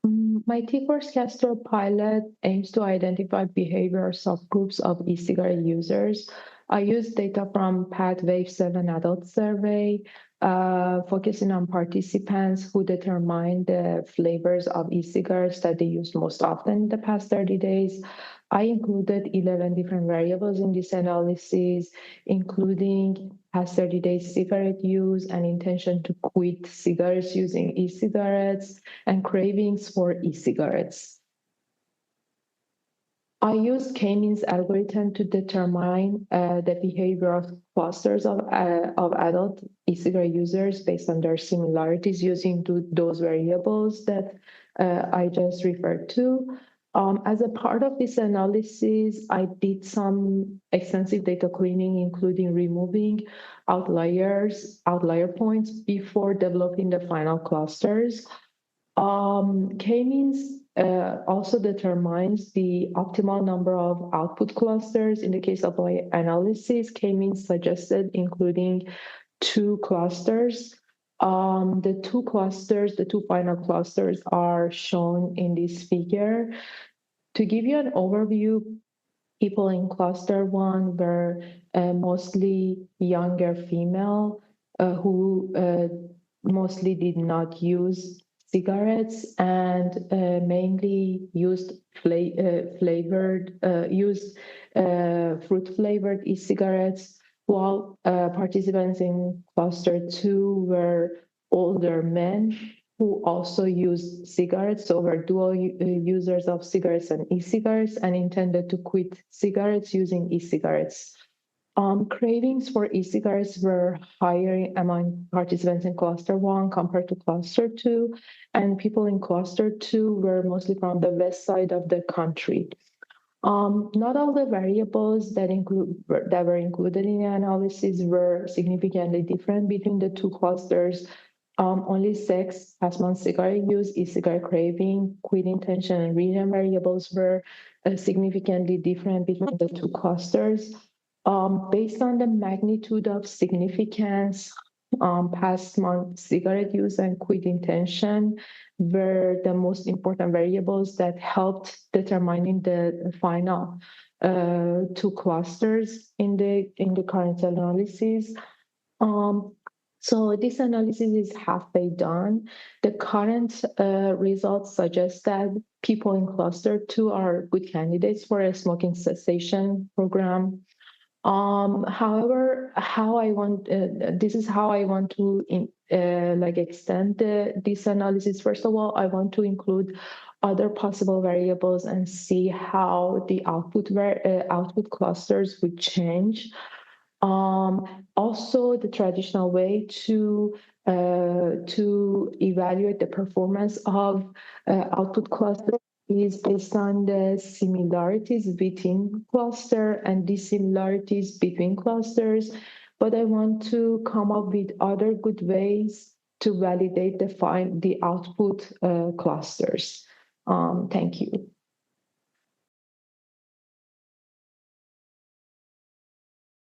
My T-Course CAsToR pilot aims to identify behavioral subgroups of e-cigarette users. I use data from PAD-Wave 7 adult survey, focusing on participants who determine the flavors of e-cigarettes that they use most often in the past 30 days. I included 11 different variables in this analysis, including past 30 days cigarette use and intention to quit cigarettes using e-cigarettes and cravings for e-cigarettes. I used K-means algorithm to determine the behavioral clusters of adult e-cigarette users based on their similarities using those variables that I just referred to. As a part of this analysis, I did some extensive data cleaning, including removing outlier points before developing the final clusters. K-means also determines the optimal number of output clusters. In the case of my analysis, K-means suggested including 2 clusters. The two final clusters are shown in this figure. To give you an overview, people in cluster 1 were mostly younger female who mostly did not use cigarettes and mainly used fruit flavored e-cigarettes, while participants in cluster 2 were older men who also used cigarettes, so were dual users of cigarettes and e-cigarettes and intended to quit cigarettes using e-cigarettes. Cravings for e-cigarettes were higher among participants in cluster 1 compared to cluster 2, and people in cluster 2 were mostly from the west side of the country. Not all the variables that were included in the analysis were significantly different between the 2 clusters. Only sex, past month cigarette use, e-cigarette craving, quit intention, and region variables were significantly different between the 2 clusters. Based on the magnitude of significance, past month cigarette use and quit intention were the most important variables that helped determining the final 2 clusters in the current analysis. So this analysis is halfway done. The current results suggest that people in cluster 2 are good candidates for a smoking cessation program. However, this is how I want to extend this analysis. First of all, I want to include other possible variables and see how the output clusters would change. Also, the traditional way to evaluate the performance of output clusters is based on the similarities within cluster and dissimilarities between clusters. But I want to come up with other good ways to validate the output clusters. Thank you.